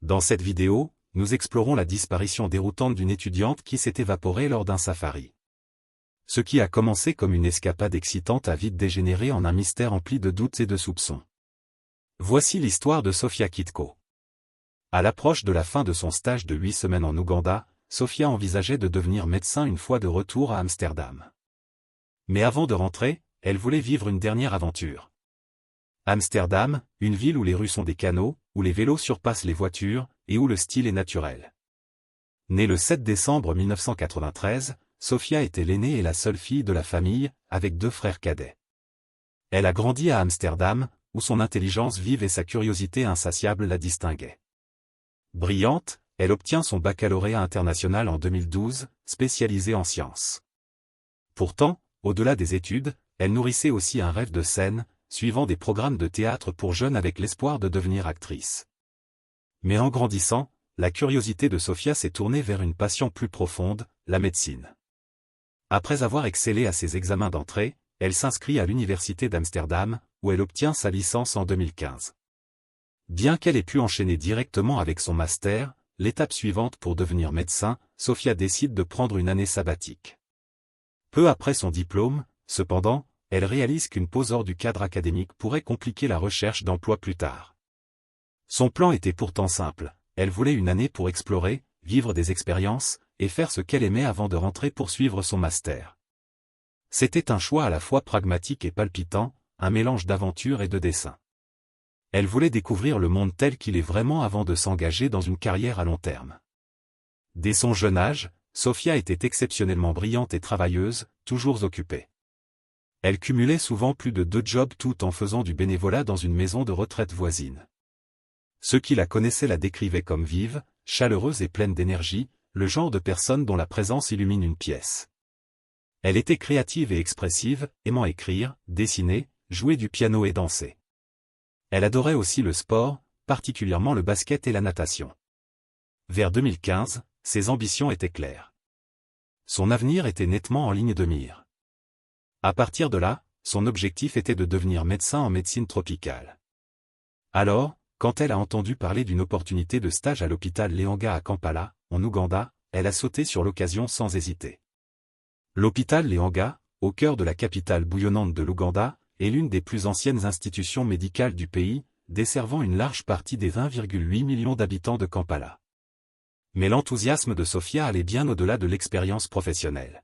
Dans cette vidéo, nous explorons la disparition déroutante d'une étudiante qui s'est évaporée lors d'un safari. Ce qui a commencé comme une escapade excitante a vite dégénéré en un mystère empli de doutes et de soupçons. Voici l'histoire de Sophia Kitko. À l'approche de la fin de son stage de 8 semaines en Ouganda, Sophia envisageait de devenir médecin une fois de retour à Amsterdam. Mais avant de rentrer, elle voulait vivre une dernière aventure. Amsterdam, une ville où les rues sont des canaux, où les vélos surpassent les voitures, et où le style est naturel. Née le 7 décembre 1993, Sophia était l'aînée et la seule fille de la famille, avec 2 frères cadets. Elle a grandi à Amsterdam, où son intelligence vive et sa curiosité insatiable la distinguaient. Brillante, elle obtient son baccalauréat international en 2012, spécialisé en sciences. Pourtant, au-delà des études, elle nourrissait aussi un rêve de scène, suivant des programmes de théâtre pour jeunes avec l'espoir de devenir actrice. Mais en grandissant, la curiosité de Sophia s'est tournée vers une passion plus profonde, la médecine. Après avoir excellé à ses examens d'entrée, elle s'inscrit à l'université d'Amsterdam, où elle obtient sa licence en 2015. Bien qu'elle ait pu enchaîner directement avec son master, l'étape suivante pour devenir médecin, Sophia décide de prendre une année sabbatique. Peu après son diplôme, cependant, elle réalise qu'une pause hors du cadre académique pourrait compliquer la recherche d'emploi plus tard. Son plan était pourtant simple, elle voulait une année pour explorer, vivre des expériences, et faire ce qu'elle aimait avant de rentrer poursuivre son master. C'était un choix à la fois pragmatique et palpitant, un mélange d'aventure et de dessein. Elle voulait découvrir le monde tel qu'il est vraiment avant de s'engager dans une carrière à long terme. Dès son jeune âge, Sophia était exceptionnellement brillante et travailleuse, toujours occupée. Elle cumulait souvent plus de 2 jobs tout en faisant du bénévolat dans une maison de retraite voisine. Ceux qui la connaissaient la décrivaient comme vive, chaleureuse et pleine d'énergie, le genre de personne dont la présence illumine une pièce. Elle était créative et expressive, aimant écrire, dessiner, jouer du piano et danser. Elle adorait aussi le sport, particulièrement le basket et la natation. Vers 2015, ses ambitions étaient claires. Son avenir était nettement en ligne de mire. À partir de là, son objectif était de devenir médecin en médecine tropicale. Alors, quand elle a entendu parler d'une opportunité de stage à l'hôpital Leanga à Kampala, en Ouganda, elle a sauté sur l'occasion sans hésiter. L'hôpital Leanga, au cœur de la capitale bouillonnante de l'Ouganda, est l'une des plus anciennes institutions médicales du pays, desservant une large partie des 1,8 million d'habitants de Kampala. Mais l'enthousiasme de Sophia allait bien au-delà de l'expérience professionnelle.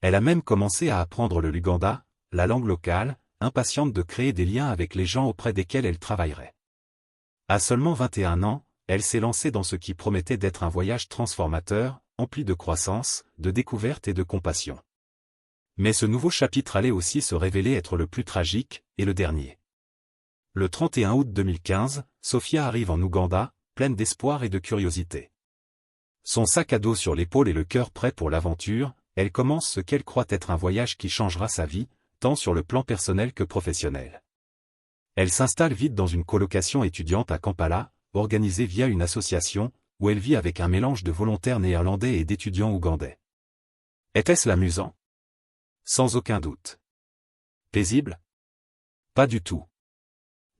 Elle a même commencé à apprendre le luganda, la langue locale, impatiente de créer des liens avec les gens auprès desquels elle travaillerait. À seulement 21 ans, elle s'est lancée dans ce qui promettait d'être un voyage transformateur, empli de croissance, de découverte et de compassion. Mais ce nouveau chapitre allait aussi se révéler être le plus tragique, et le dernier. Le 31 août 2015, Sophia arrive en Ouganda, pleine d'espoir et de curiosité. Son sac à dos sur l'épaule et le cœur prêt pour l'aventure, elle commence ce qu'elle croit être un voyage qui changera sa vie, tant sur le plan personnel que professionnel. Elle s'installe vite dans une colocation étudiante à Kampala, organisée via une association, où elle vit avec un mélange de volontaires néerlandais et d'étudiants ougandais. Était-ce amusant? Sans aucun doute. Paisible? Pas du tout.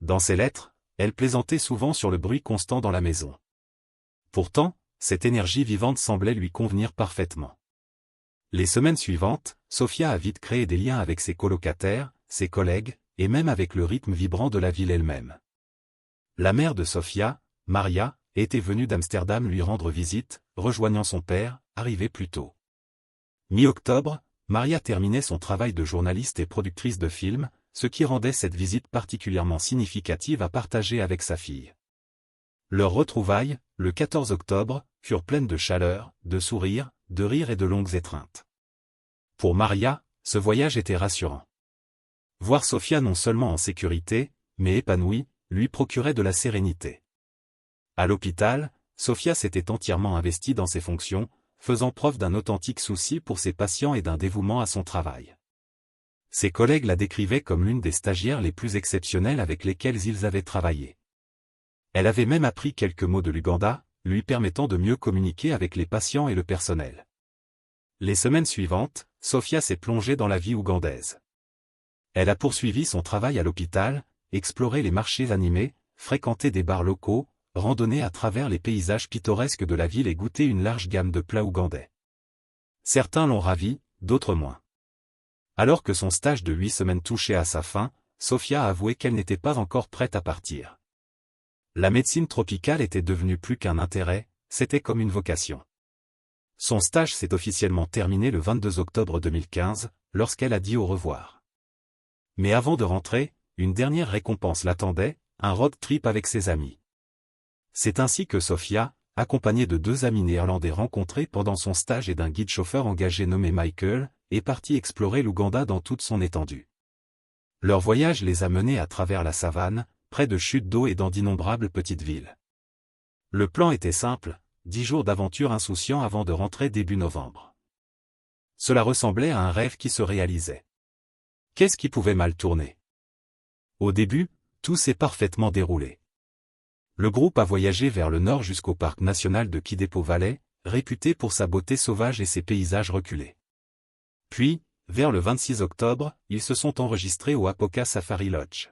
Dans ses lettres, elle plaisantait souvent sur le bruit constant dans la maison. Pourtant, cette énergie vivante semblait lui convenir parfaitement. Les semaines suivantes, Sophia a vite créé des liens avec ses colocataires, ses collègues, et même avec le rythme vibrant de la ville elle-même. La mère de Sophia, Maria, était venue d'Amsterdam lui rendre visite, rejoignant son père, arrivé plus tôt. Mi-octobre, Maria terminait son travail de journaliste et productrice de films, ce qui rendait cette visite particulièrement significative à partager avec sa fille. Leurs retrouvailles, le 14 octobre, furent pleines de chaleur, de sourires, de rires et de longues étreintes. Pour Maria, ce voyage était rassurant. Voir Sophia non seulement en sécurité, mais épanouie, lui procurait de la sérénité. À l'hôpital, Sophia s'était entièrement investie dans ses fonctions, faisant preuve d'un authentique souci pour ses patients et d'un dévouement à son travail. Ses collègues la décrivaient comme l'une des stagiaires les plus exceptionnelles avec lesquelles ils avaient travaillé. Elle avait même appris quelques mots de luganda, lui permettant de mieux communiquer avec les patients et le personnel. Les semaines suivantes, Sophia s'est plongée dans la vie ougandaise. Elle a poursuivi son travail à l'hôpital, exploré les marchés animés, fréquenté des bars locaux, randonner à travers les paysages pittoresques de la ville et goûter une large gamme de plats ougandais. Certains l'ont ravi, d'autres moins. Alors que son stage de 8 semaines touchait à sa fin, Sophia a avoué qu'elle n'était pas encore prête à partir. La médecine tropicale était devenue plus qu'un intérêt, c'était comme une vocation. Son stage s'est officiellement terminé le 22 octobre 2015, lorsqu'elle a dit au revoir. Mais avant de rentrer, une dernière récompense l'attendait, un road trip avec ses amis. C'est ainsi que Sophia, accompagnée de 2 amis néerlandais rencontrés pendant son stage et d'un guide chauffeur engagé nommé Michael, est partie explorer l'Ouganda dans toute son étendue. Leur voyage les a menés à travers la savane, près de chutes d'eau et dans d'innombrables petites villes. Le plan était simple, 10 jours d'aventure insouciants avant de rentrer début novembre. Cela ressemblait à un rêve qui se réalisait. Qu'est-ce qui pouvait mal tourner? Au début, tout s'est parfaitement déroulé. Le groupe a voyagé vers le nord jusqu'au parc national de Kidepo Valley, réputé pour sa beauté sauvage et ses paysages reculés. Puis, vers le 26 octobre, ils se sont enregistrés au Apoka Safari Lodge.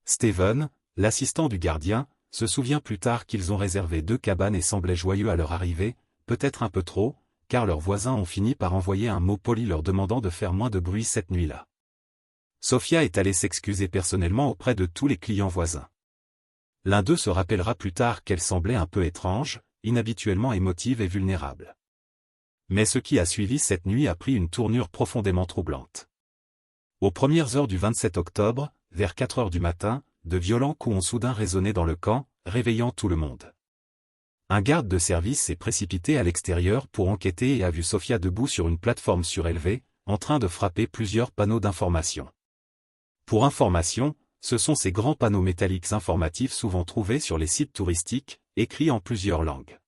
Steven, l'assistant du gardien, se souvient plus tard qu'ils ont réservé 2 cabanes et semblaient joyeux à leur arrivée, peut-être un peu trop, car leurs voisins ont fini par envoyer un mot poli leur demandant de faire moins de bruit cette nuit-là. Sophia est allée s'excuser personnellement auprès de tous les clients voisins. L'un d'eux se rappellera plus tard qu'elle semblait un peu étrange, inhabituellement émotive et vulnérable. Mais ce qui a suivi cette nuit a pris une tournure profondément troublante. Aux premières heures du 27 octobre, vers 4 heures du matin, de violents coups ont soudain résonné dans le camp, réveillant tout le monde. Un garde de service s'est précipité à l'extérieur pour enquêter et a vu Sophia debout sur une plateforme surélevée, en train de frapper plusieurs panneaux d'information. Pour information, ce sont ces grands panneaux métalliques informatifs souvent trouvés sur les sites touristiques, écrits en plusieurs langues.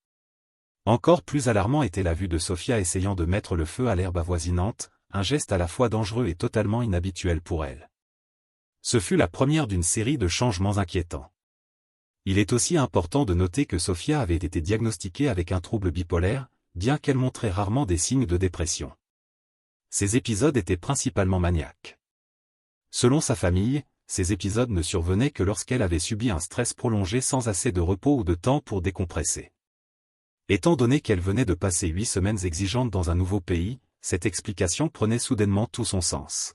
Encore plus alarmant était la vue de Sophia essayant de mettre le feu à l'herbe avoisinante, un geste à la fois dangereux et totalement inhabituel pour elle. Ce fut la première d'une série de changements inquiétants. Il est aussi important de noter que Sophia avait été diagnostiquée avec un trouble bipolaire, bien qu'elle montrait rarement des signes de dépression. Ces épisodes étaient principalement maniaques. Selon sa famille, ces épisodes ne survenaient que lorsqu'elle avait subi un stress prolongé sans assez de repos ou de temps pour décompresser. Étant donné qu'elle venait de passer 8 semaines exigeantes dans un nouveau pays, cette explication prenait soudainement tout son sens.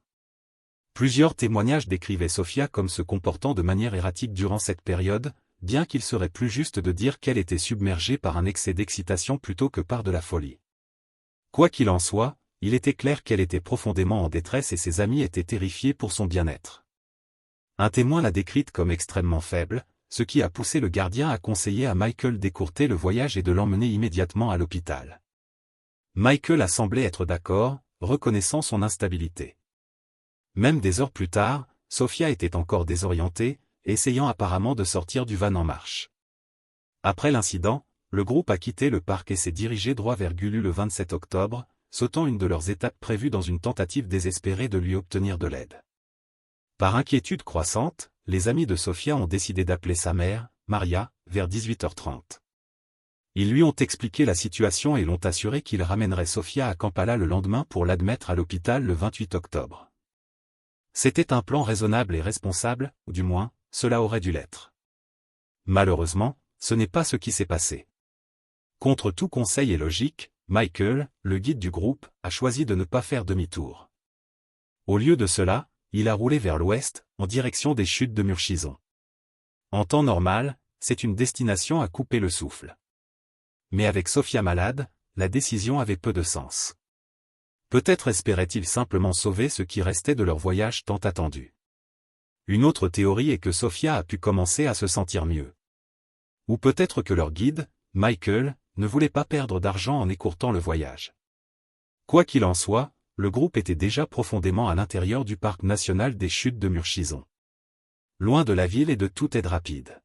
Plusieurs témoignages décrivaient Sophia comme se comportant de manière erratique durant cette période, bien qu'il serait plus juste de dire qu'elle était submergée par un excès d'excitation plutôt que par de la folie. Quoi qu'il en soit, il était clair qu'elle était profondément en détresse et ses amis étaient terrifiés pour son bien-être. Un témoin l'a décrite comme extrêmement faible, ce qui a poussé le gardien à conseiller à Michael d'écourter le voyage et de l'emmener immédiatement à l'hôpital. Michael a semblé être d'accord, reconnaissant son instabilité. Même des heures plus tard, Sophia était encore désorientée, essayant apparemment de sortir du van en marche. Après l'incident, le groupe a quitté le parc et s'est dirigé droit vers Gulu le 27 octobre, sautant une de leurs étapes prévues dans une tentative désespérée de lui obtenir de l'aide. Par inquiétude croissante, les amis de Sophia ont décidé d'appeler sa mère, Maria, vers 18h30. Ils lui ont expliqué la situation et l'ont assuré qu'ils ramèneraient Sophia à Kampala le lendemain pour l'admettre à l'hôpital le 28 octobre. C'était un plan raisonnable et responsable, ou du moins, cela aurait dû l'être. Malheureusement, ce n'est pas ce qui s'est passé. Contre tout conseil et logique, Michael, le guide du groupe, a choisi de ne pas faire demi-tour. Au lieu de cela, il a roulé vers l'ouest, en direction des chutes de Murchison. En temps normal, c'est une destination à couper le souffle. Mais avec Sophia malade, la décision avait peu de sens. Peut-être espérait-il simplement sauver ce qui restait de leur voyage tant attendu. Une autre théorie est que Sophia a pu commencer à se sentir mieux. Ou peut-être que leur guide, Michael, ne voulait pas perdre d'argent en écourtant le voyage. Quoi qu'il en soit, le groupe était déjà profondément à l'intérieur du parc national des chutes de Murchison. Loin de la ville et de toute aide rapide.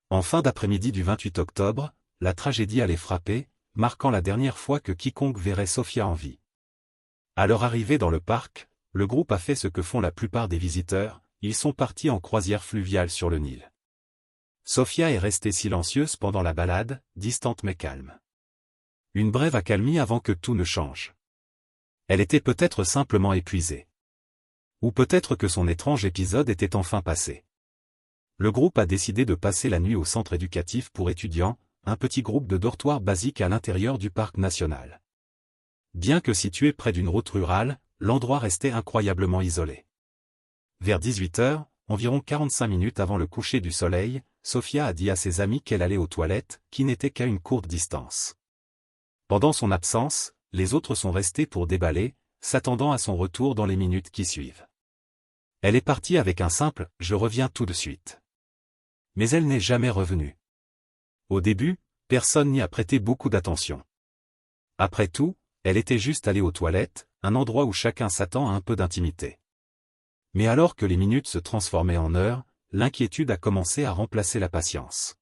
En fin d'après-midi du 28 octobre, la tragédie allait frapper, marquant la dernière fois que quiconque verrait Sophia en vie. À leur arrivée dans le parc, le groupe a fait ce que font la plupart des visiteurs, ils sont partis en croisière fluviale sur le Nil. Sophia est restée silencieuse pendant la balade, distante mais calme. Une brève accalmie avant que tout ne change. Elle était peut-être simplement épuisée. Ou peut-être que son étrange épisode était enfin passé. Le groupe a décidé de passer la nuit au centre éducatif pour étudiants, un petit groupe de dortoirs basiques à l'intérieur du parc national. Bien que situé près d'une route rurale, l'endroit restait incroyablement isolé. Vers 18 h, environ 45 minutes avant le coucher du soleil, Sophia a dit à ses amis qu'elle allait aux toilettes, qui n'étaient qu'à une courte distance. Pendant son absence, les autres sont restés pour déballer, s'attendant à son retour dans les minutes qui suivent. Elle est partie avec un simple « je reviens tout de suite ». Mais elle n'est jamais revenue. Au début, personne n'y a prêté beaucoup d'attention. Après tout, elle était juste allée aux toilettes, un endroit où chacun s'attend à un peu d'intimité. Mais alors que les minutes se transformaient en heures, l'inquiétude a commencé à remplacer la patience.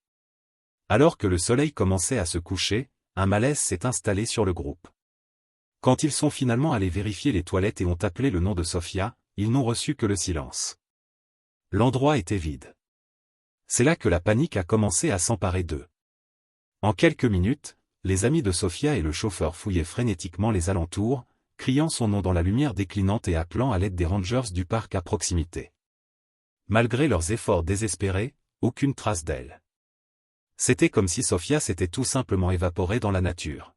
Alors que le soleil commençait à se coucher, un malaise s'est installé sur le groupe. Quand ils sont finalement allés vérifier les toilettes et ont appelé le nom de Sophia, ils n'ont reçu que le silence. L'endroit était vide. C'est là que la panique a commencé à s'emparer d'eux. En quelques minutes, les amis de Sophia et le chauffeur fouillaient frénétiquement les alentours, criant son nom dans la lumière déclinante et appelant à l'aide des rangers du parc à proximité. Malgré leurs efforts désespérés, aucune trace d'elle. C'était comme si Sophia s'était tout simplement évaporée dans la nature.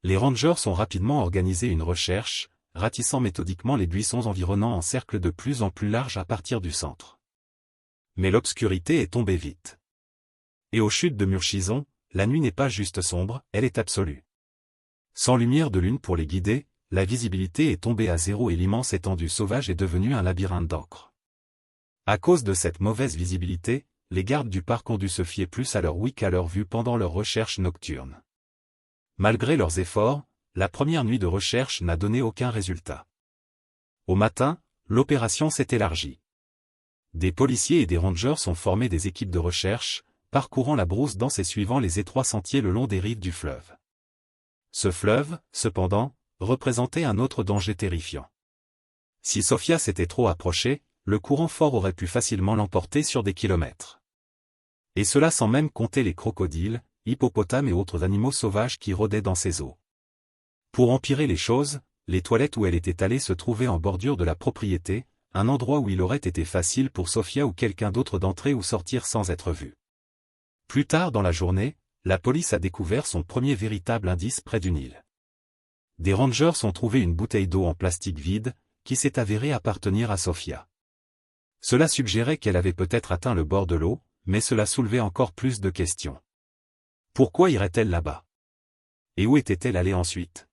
Les rangers ont rapidement organisé une recherche, ratissant méthodiquement les buissons environnants en cercle de plus en plus large à partir du centre. Mais l'obscurité est tombée vite. Et aux chutes de Murchison, la nuit n'est pas juste sombre, elle est absolue. Sans lumière de lune pour les guider, la visibilité est tombée à zéro et l'immense étendue sauvage est devenue un labyrinthe d'encre. À cause de cette mauvaise visibilité, les gardes du parc ont dû se fier plus à leur ouïe qu'à leur vue pendant leurs recherches nocturnes. Malgré leurs efforts, la première nuit de recherche n'a donné aucun résultat. Au matin, l'opération s'est élargie. Des policiers et des rangers ont formé des équipes de recherche, parcourant la brousse dense et suivant les étroits sentiers le long des rives du fleuve. Ce fleuve, cependant, représentait un autre danger terrifiant. Si Sophia s'était trop approchée, le courant fort aurait pu facilement l'emporter sur des kilomètres. Et cela sans même compter les crocodiles, hippopotames et autres animaux sauvages qui rôdaient dans ces eaux. Pour empirer les choses, les toilettes où elle était allée se trouvaient en bordure de la propriété, un endroit où il aurait été facile pour Sophia ou quelqu'un d'autre d'entrer ou sortir sans être vu. Plus tard dans la journée, la police a découvert son premier véritable indice près d'une île. Des rangers ont trouvé une bouteille d'eau en plastique vide, qui s'est avérée appartenir à Sophia. Cela suggérait qu'elle avait peut-être atteint le bord de l'eau, mais cela soulevait encore plus de questions. Pourquoi irait-elle là-bas? Et où était-elle allée ensuite?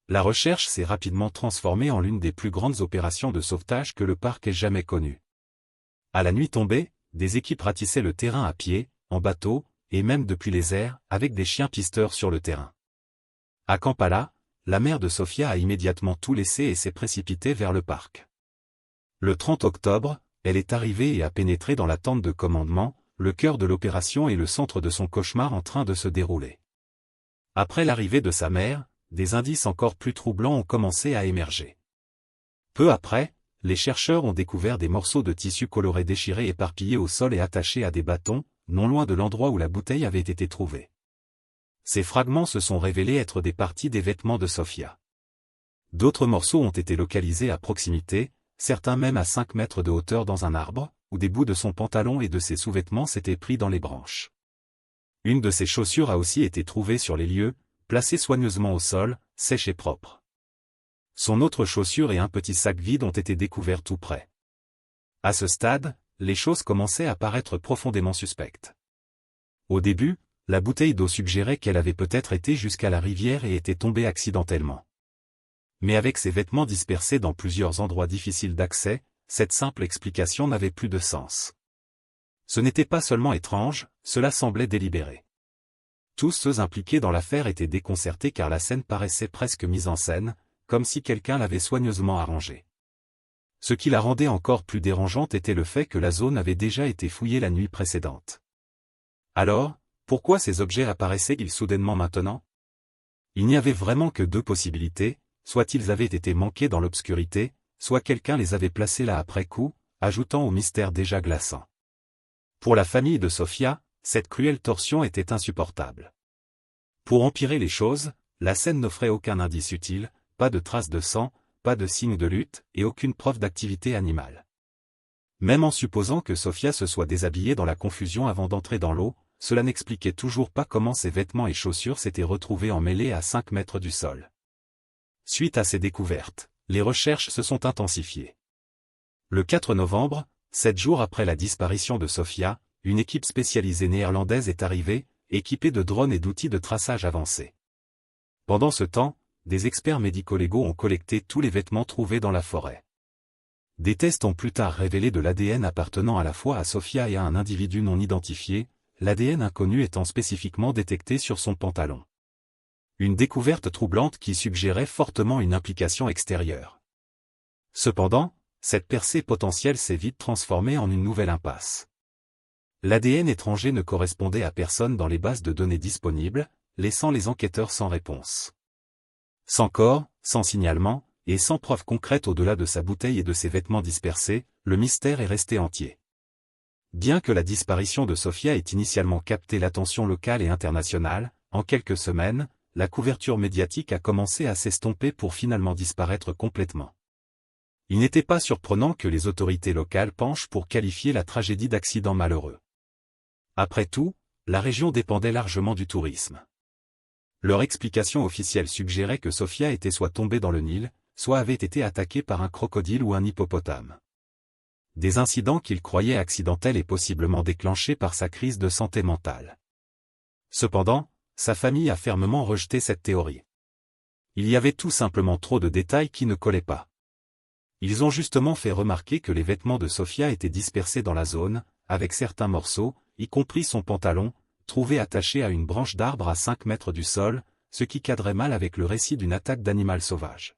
La recherche s'est rapidement transformée en l'une des plus grandes opérations de sauvetage que le parc ait jamais connues. À la nuit tombée, des équipes ratissaient le terrain à pied, en bateau, et même depuis les airs, avec des chiens pisteurs sur le terrain. À Kampala, la mère de Sophia a immédiatement tout laissé et s'est précipitée vers le parc. Le 30 octobre, elle est arrivée et a pénétré dans la tente de commandement, le cœur de l'opération et le centre de son cauchemar en train de se dérouler. Après l'arrivée de sa mère, des indices encore plus troublants ont commencé à émerger. Peu après, les chercheurs ont découvert des morceaux de tissu coloré déchirés éparpillés au sol et attachés à des bâtons, non loin de l'endroit où la bouteille avait été trouvée. Ces fragments se sont révélés être des parties des vêtements de Sophia. D'autres morceaux ont été localisés à proximité, certains même à 5 mètres de hauteur dans un arbre, où des bouts de son pantalon et de ses sous-vêtements s'étaient pris dans les branches. Une de ses chaussures a aussi été trouvée sur les lieux, placée soigneusement au sol, sèche et propre. Son autre chaussure et un petit sac vide ont été découverts tout près. À ce stade, les choses commençaient à paraître profondément suspectes. Au début, la bouteille d'eau suggérait qu'elle avait peut-être été jusqu'à la rivière et était tombée accidentellement. Mais avec ses vêtements dispersés dans plusieurs endroits difficiles d'accès, cette simple explication n'avait plus de sens. Ce n'était pas seulement étrange, cela semblait délibéré. Tous ceux impliqués dans l'affaire étaient déconcertés car la scène paraissait presque mise en scène, comme si quelqu'un l'avait soigneusement arrangée. Ce qui la rendait encore plus dérangeante était le fait que la zone avait déjà été fouillée la nuit précédente. Alors, pourquoi ces objets apparaissaient-ils soudainement maintenant? Il n'y avait vraiment que deux possibilités, soit ils avaient été manqués dans l'obscurité, soit quelqu'un les avait placés là après coup, ajoutant au mystère déjà glaçant. Pour la famille de Sophia, cette cruelle torsion était insupportable. Pour empirer les choses, la scène n'offrait aucun indice utile, pas de traces de sang, pas de signe de lutte, et aucune preuve d'activité animale. Même en supposant que Sofia se soit déshabillée dans la confusion avant d'entrer dans l'eau, cela n'expliquait toujours pas comment ses vêtements et chaussures s'étaient retrouvés emmêlés à 5 mètres du sol. Suite à ces découvertes, les recherches se sont intensifiées. Le 4 novembre, 7 jours après la disparition de Sofia, une équipe spécialisée néerlandaise est arrivée, équipée de drones et d'outils de traçage avancés. Pendant ce temps, des experts médico-légaux ont collecté tous les vêtements trouvés dans la forêt. Des tests ont plus tard révélé de l'ADN appartenant à la fois à Sofia et à un individu non identifié, l'ADN inconnu étant spécifiquement détecté sur son pantalon. Une découverte troublante qui suggérait fortement une implication extérieure. Cependant, cette percée potentielle s'est vite transformée en une nouvelle impasse. L'ADN étranger ne correspondait à personne dans les bases de données disponibles, laissant les enquêteurs sans réponse. Sans corps, sans signalement, et sans preuve concrète au-delà de sa bouteille et de ses vêtements dispersés, le mystère est resté entier. Bien que la disparition de Sofia ait initialement capté l'attention locale et internationale, en quelques semaines, la couverture médiatique a commencé à s'estomper pour finalement disparaître complètement. Il n'était pas surprenant que les autorités locales penchent pour qualifier la tragédie d'accident malheureux. Après tout, la région dépendait largement du tourisme. Leur explication officielle suggérait que Sofia était soit tombée dans le Nil, soit avait été attaquée par un crocodile ou un hippopotame. Des incidents qu'ils croyaient accidentels et possiblement déclenchés par sa crise de santé mentale. Cependant, sa famille a fermement rejeté cette théorie. Il y avait tout simplement trop de détails qui ne collaient pas. Ils ont justement fait remarquer que les vêtements de Sofia étaient dispersés dans la zone, avec certains morceaux, y compris son pantalon, trouvés attachés à une branche d'arbre à 5 mètres du sol, ce qui cadrait mal avec le récit d'une attaque d'animal sauvage.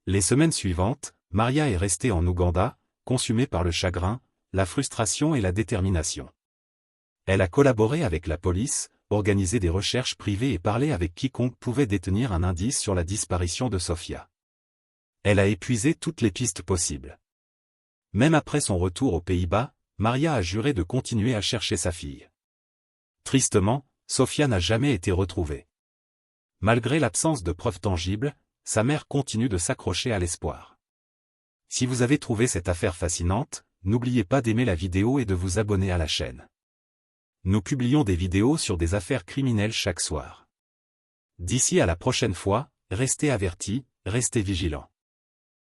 Les semaines suivantes, Maria est restée en Ouganda, consumée par le chagrin, la frustration et la détermination. Elle a collaboré avec la police, organisé des recherches privées et parlé avec quiconque pouvait détenir un indice sur la disparition de Sofia. Elle a épuisé toutes les pistes possibles. Même après son retour aux Pays-Bas, Maria a juré de continuer à chercher sa fille. Tristement, Sofia n'a jamais été retrouvée. Malgré l'absence de preuves tangibles, sa mère continue de s'accrocher à l'espoir. Si vous avez trouvé cette affaire fascinante, n'oubliez pas d'aimer la vidéo et de vous abonner à la chaîne. Nous publions des vidéos sur des affaires criminelles chaque soir. D'ici à la prochaine fois, restez avertis, restez vigilants.